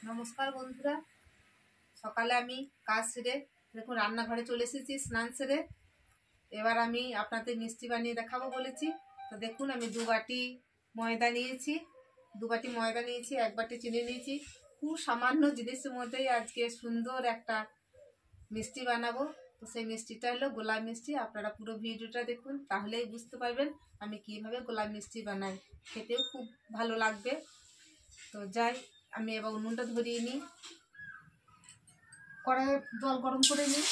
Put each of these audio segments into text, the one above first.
নমস্কার বন্ধুরা, সকালে আমি কাজ সেরে দেখুন রান্নাঘরে চলে এসেছি স্নান সেরে। এবার আমি আপনাদের মিষ্টি বানিয়ে দেখাবো বলেছি। তো দেখুন আমি 2 বাটি ময়দা নিয়েছি, 2 বাটি ময়দা নিয়েছি, 1 বাটি চিনি নিয়েছি। খুব সামান্য জিনিসের মধ্যেই আজকে সুন্দর একটা মিষ্টি বানাবো। তো সেই মিষ্টিটা হলো গোলাপ মিষ্টি। আপনারা পুরো ভিডিওটা দেখুন, তাহলেই বুঝতে পারবেন আমি কিভাবে গোলাপ মিষ্টি বানাই। খেতেও খুব ভালো লাগবে। তো যাই, আমি এবার উনুনটা ধরিয়ে নিই, কড়াইয়ে জল গরম করে নিই।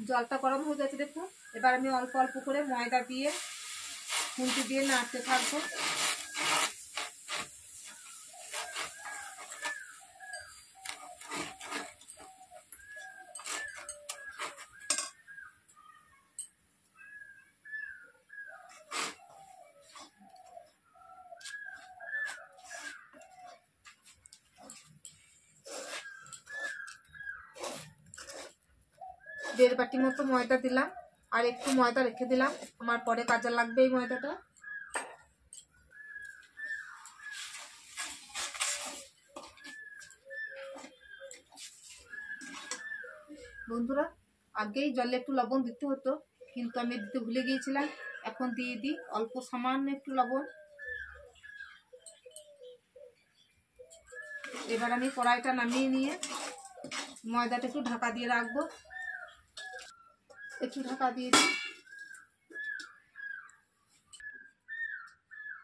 জলটা গরম হয়ে যাচ্ছে দেখুন। এবার আমি অল্প অল্প করে ময়দা দিয়ে খুন্তি দিয়ে নাড়তে থাকবো। দেড় বাটি মতো ময়দা দিলাম, আর একটু ময়দা রেখে দিলাম, আমার পরে কাজে লাগবে এই ময়দাটা। বন্ধুরা, আগেই জলে একটু লবণ দিতে হতো, কিন্তু আমি দিতে ভুলে গিয়েছিলাম। এখন দিয়ে দিই অল্প সামান্য একটু লবণ। এবার আমি কড়াইটা নামিয়ে নিয়ে ময়দাটা একটু ঢাকা দিয়ে রাখবো। একটু ঢাকা দিয়ে দিই।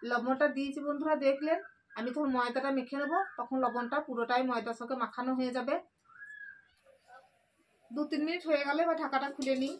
লবণটা দিয়েছি বন্ধুরা, দেখলেন। আমি তখন ময়দাটা মেখে নেবো, তখন লবণটা পুরোটাই ময়দার সঙ্গে মাখানো হয়ে যাবে। 2-3 মিনিট হয়ে গেলে বা ঢাকাটা খুলে নিই।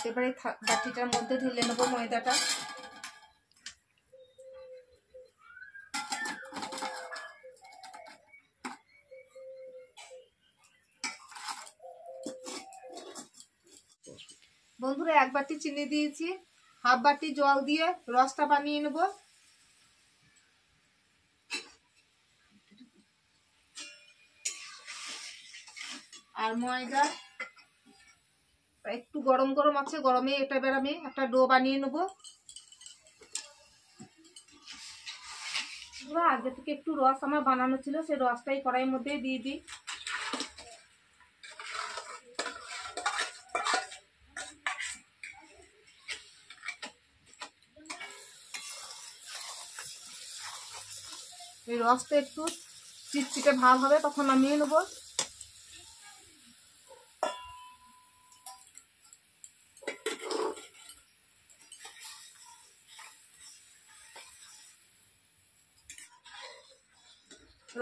এবারে বাটিটার মধ্যে ঢেলে নেবো ময়দাটা। বন্ধুরা, 1 বাটি চিনি দিয়েছি, হাফ বাটি জল দিয়ে রসটা বানিয়ে নেব। আর ময়দা একটু গরম গরম আছে, গরমে এটা এবার আমি একটা ডো বানিয়ে নেব। আগে থেকে একটু রস আমার বানানো ছিল, সেই রসটাই কড়াইয়ের মধ্যে দিয়ে দিই। এই রসটা একটু চিটচিটে ভাব হবে, তখন নামিয়ে নেব।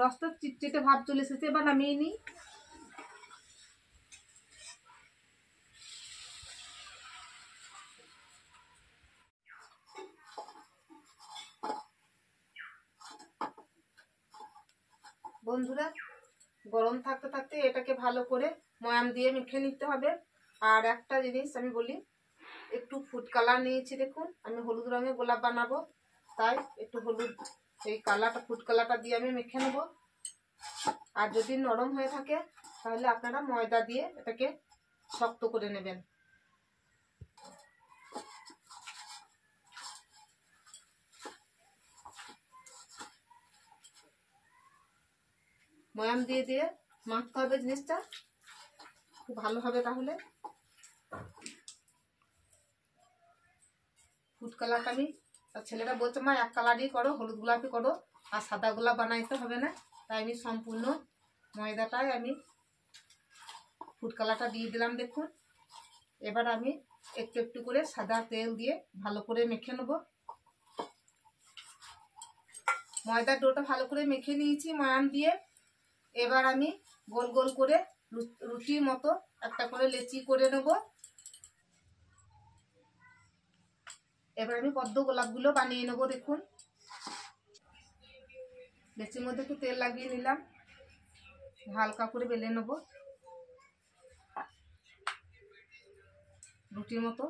রসটা চিটচিটে ভাব চলে এসেছে, এবার নামিয়ে নিই। বন্ধুরা, গরম থাকতে থাকতে এটাকে ভালো করে ময়াম দিয়ে মেখে নিতে হবে। আর একটা জিনিস আমি বলি, একটু ফুড কালার নিয়েছি দেখুন। আমি হলুদ রঙের গোলাপ বানাবো, তাই একটু হলুদ, এই কালারটা ফুড কালারটা দিয়ে আমি মেখে নেব। আর যদি নরম হয়ে থাকে তাহলে আপনারা ময়দা দিয়ে এটাকে শক্ত করে নেবেন। ময়াম দিয়ে দিয়ে মাখতে হবে জিনিসটা, খুব ভালো হবে। তাহলে ফুড কালারটা আমি, ছেলেরা বলছে মা 1 কালারই করো, হলুদ গোলাপি করো, আর সাদা গোলাপ বানাইতে হবে না। তাই আমি সম্পূর্ণ ময়দাটাই আমি ফুড কালারটা দিয়ে দিলাম দেখুন। এবার আমি একটু একটু করে সাদা তেল দিয়ে ভালো করে মেখে নেব। ময়দার ডোটা ভালো করে মেখে নিয়েছি ময়াম দিয়ে। এবার আমি গোল গোল করে রুটির মতো একটা করে লেচি করে নেব। এবার আমি পদ্ম গোলাপগুলো বানিয়ে নেব দেখুন। লেচির মধ্যে একটু তেল লাগিয়ে নিলাম। হালকা করে বেলে নেব রুটির মতো।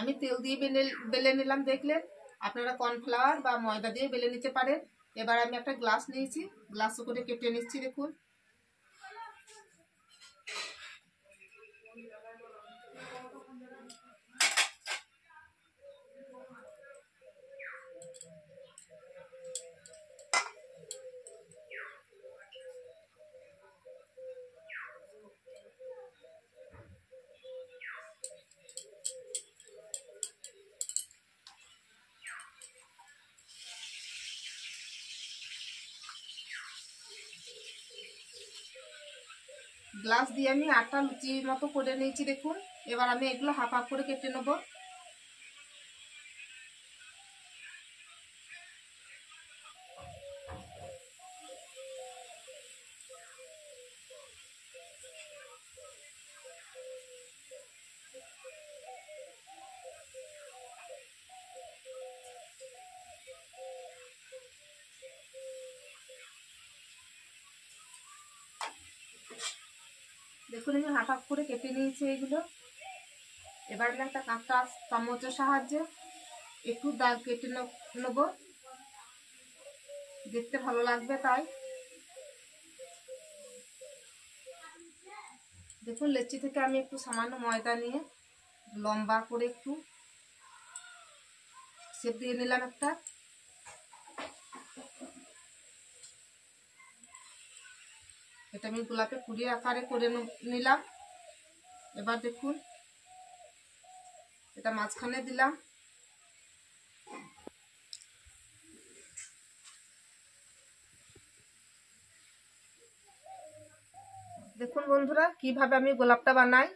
আমি তেল দিয়ে বেলে নিলাম, দেখলেন। আপনারা কর্নফ্লাওয়ার বা ময়দা দিয়ে বেলে নিতে পারেন। এবার আমি একটা গ্লাস নিয়েছি, গ্লাসে করে কেটে নিচ্ছি। দেখুন গ্লাস দিয়ে আমি 8টা লুচির মতো করে নিয়েছি। দেখুন এবার আমি এগুলো হাফ হাফ করে কেটে নেব। দেখুন আমি হাফ হাফ করে কেটে নিয়েছি এগুলো। এবার আমি একটা কাঁচা চামচের সাহায্যে একটু দাগ কেটে নেব, দেখতে ভালো লাগবে তাই। দেখুন লেচি থেকে আমি একটু সামান্য ময়দা নিয়ে লম্বা করে একটু শেপ দিয়ে নিলাম একটা। এটা আমি গোলাপে কুড়িয়ে আকারে করে নিলাম। এবার দেখুন এটা মাঝখানে দিলাম। দেখুন বন্ধুরা কিভাবে আমি গোলাপটা বানাই।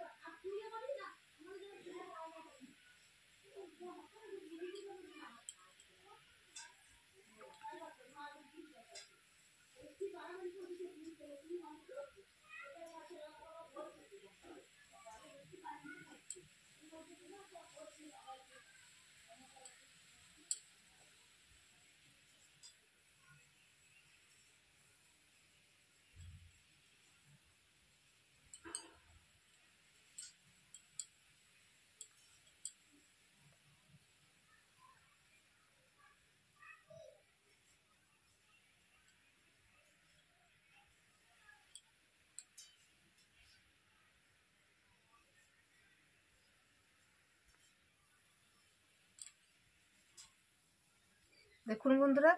দেখুন বন্ধুরা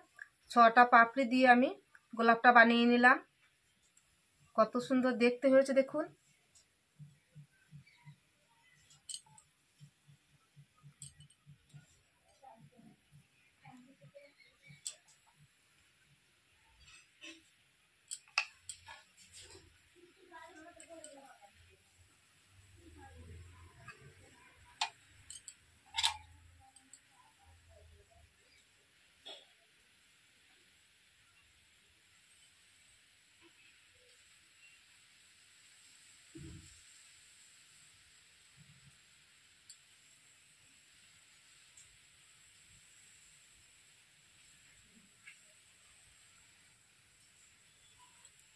6টা পাপড়ি দিয়ে আমি গোলাপটা বানিয়ে নিলাম। কত সুন্দর দেখতে হয়েছে দেখুন।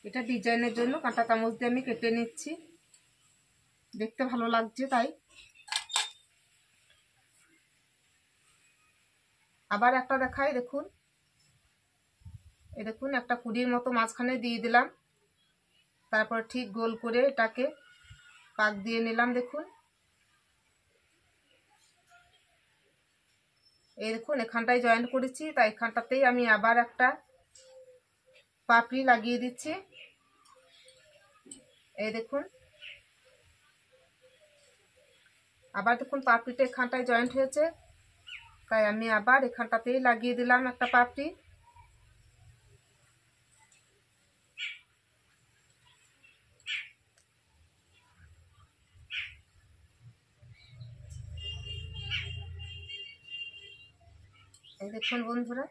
এটা ডিজাইনের জন্য কাঁটা চামচ দিয়ে আমি কেটে নিচ্ছি, দেখতে ভালো লাগছে তাই। আবার একটা দেখাই, দেখুন এই দেখুন একটা কুড়ির মতো মাঝখানে দিয়ে দিলাম। তারপর ঠিক গোল করে এটাকে পাক দিয়ে নিলাম। দেখুন এই দেখুন এখানটায় জয়েন্ট করেছি, তাই এখানটাতেই আমি আবার একটা পাপড়ি লাগিয়ে দিচ্ছি। এই দেখুন আবার দেখুন পাপড়িটা এখানটায় জয়েন্ট হয়েছে, তাই আমি আবার এখানটাতেই লাগিয়ে দিলাম একটা পাপড়ি। এই দেখুন বন্ধুরা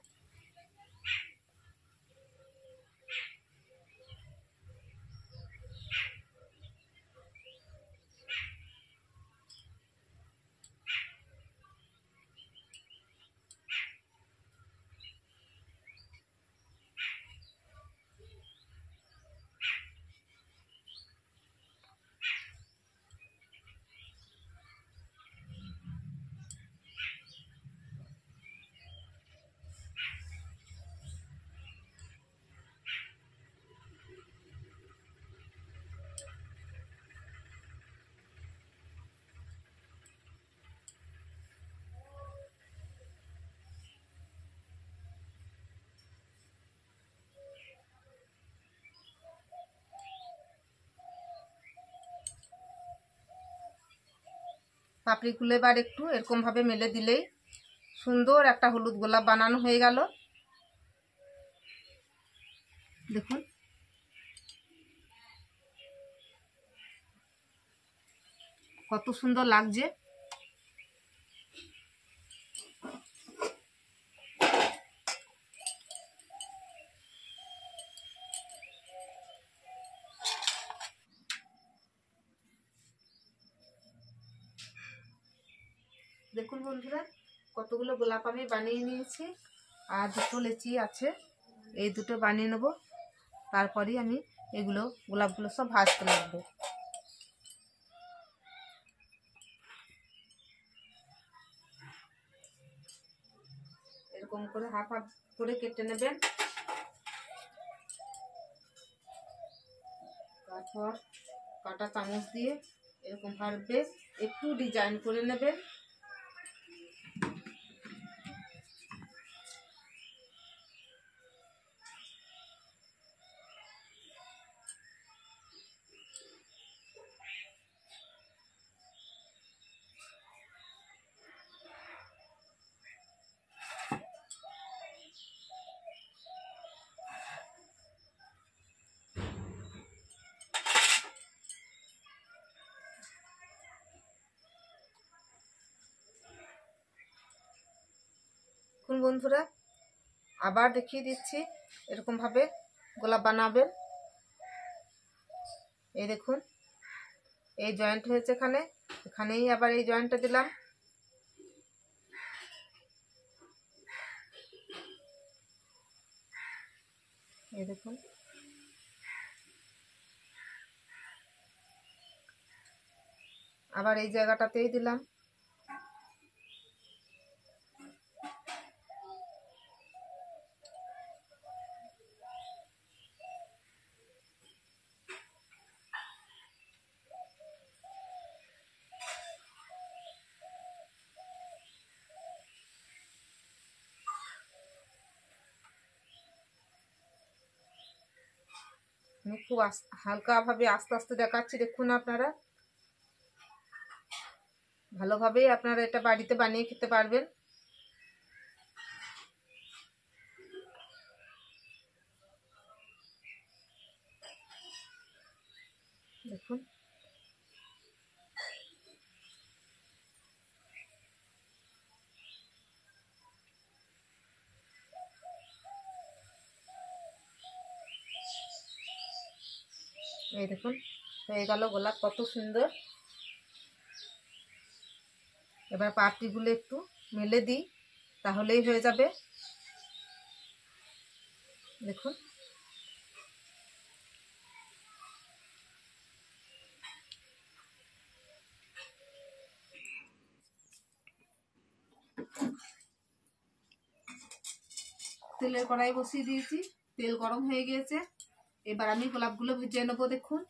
পাপড়িগুলো এবার একটু এরকমভাবে মেলে দিলেই সুন্দর একটা হলুদ গোলাপ বানানো হয়ে গেল। দেখুন কত সুন্দর লাগছে। দেখুন বন্ধুরা কতগুলো গোলাপ আমি বানিয়ে নিয়েছি, আর দুটো লেচি আছে, এই দুটো বানিয়ে নেব। তারপরেই আমি এগুলো গোলাপগুলো সব ভাজতে লাগবো। এরকম করে হাফ হাফ করে কেটে নেবেন। তারপর কাঁটা চামচ দিয়ে এরকম ভাবে একটু ডিজাইন করে নেবেন। এখন বন্ধুরা আবার দেখিয়ে দিচ্ছি এরকম ভাবে গোলাপ বানাবেন। এই দেখুন এই জয়েন্ট হয়েছে, এখানেই আবার এই জয়েন্টটা দিলাম। এই দেখুন আবার এই জায়গাটাতেই দিলাম। আমি খুব হালকা ভাবে আস্তে আস্তে দেখাচ্ছি, দেখুন আপনারা ভালোভাবেই আপনারা এটা বাড়িতে বানিয়ে খেতে পারবেন। দেখুন এই দেখুন হয়ে গেল গোলাপ কত সুন্দর। এবার পাপড়িগুলো একটু মেলে দিই, তাহলেই হয়ে যাবে। দেখুন তেলের কড়াই বসিয়ে দিয়েছি, তেল গরম হয়ে গিয়েছে। এবার আমি গোলাপগুলো ভেজে নেবো। দেখুন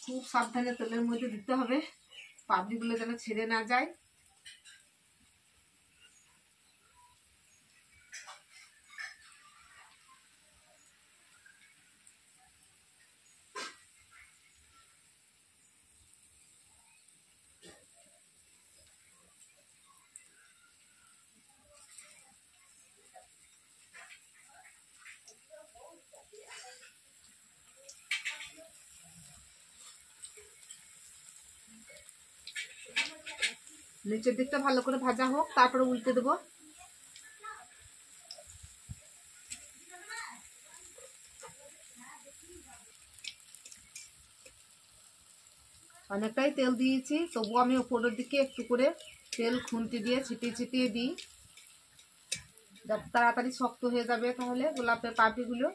খুব সাবধানে তেলের মধ্যে দিতে হবে, পাপড়িগুলো যেন ছেড়ে না যায়। নিচের দিকটা ভালো করে ভাজা হোক, তারপরে উল্টে দেবো। অনেকটাই তেল দিয়েছি, তবু আমি উপরের দিকে একটু করে তেল খুন্তি দিয়ে ছিটিয়ে ছিটিয়ে দিই, যাতে তাড়াতাড়ি শক্ত হয়ে যাবে তাহলে গোলাপের পাপড়িগুলো।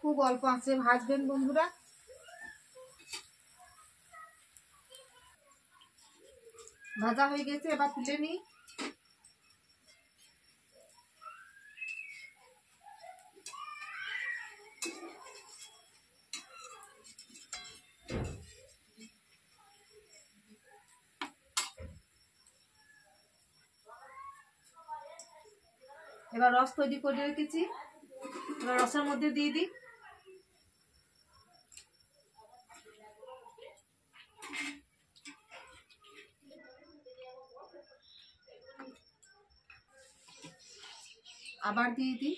খুব অল্প আঁচে ভাজবেন বন্ধুরা। ভাজা হয়ে গেছে, এবার তুলে নিই। এবার রস তৈরি করে রেখেছি, এবার রসের মধ্যে দিয়ে দিই। আবার দিয়ে দিই।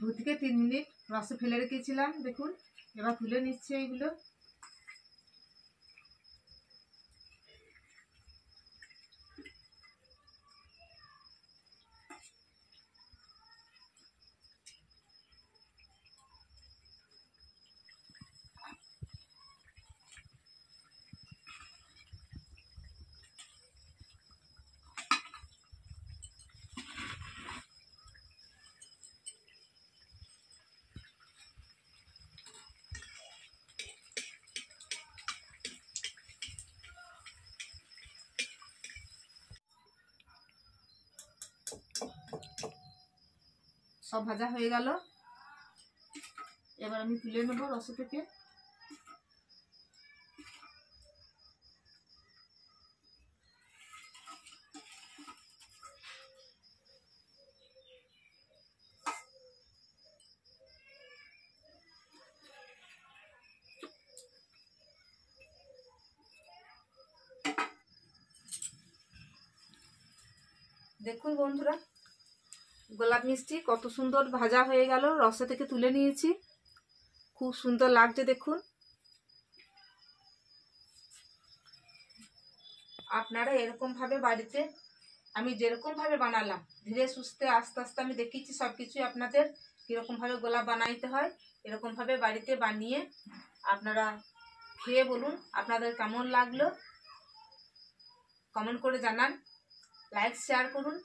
দু থেকে 3 মিনিট রসে ফেলে রেখেছিলাম, দেখুন এবার তুলে নিচ্ছে এইগুলো। সব ভাজা হয়ে গেল, এবার আমি তুলে নেব রস থেকে। দেখুন বন্ধুরা, গোলাপ মিষ্টি কত সুন্দর ভাজা হয়ে গেল, রসে থেকে তুলে নিয়েছি, খুব সুন্দর লাগছে দেখুন। আপনারা এরকম ভাবে বাড়িতে আমি যেরকম ভাবে বানালাম, ধীরে সুস্থে আস্তে আস্তে আমি দেখিয়েছি সবকিছুই আপনাদের কিরকম ভাবে গোলাপ বানাইতে হয়। এরকম ভাবে বাড়িতে বানিয়ে আপনারা খেয়ে বলুন আপনাদের কেমন লাগলো, কমেন্ট করে জানান, লাইক শেয়ার করুন।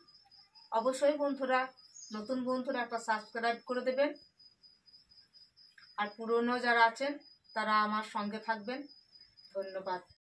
অবশ্যই বন্ধুরা, নতুন বন্ধুরা একটা সাবস্ক্রাইব করে দেবেন, আর পুরনো যারা আছেন তারা আমার সঙ্গে থাকবেন। ধন্যবাদ।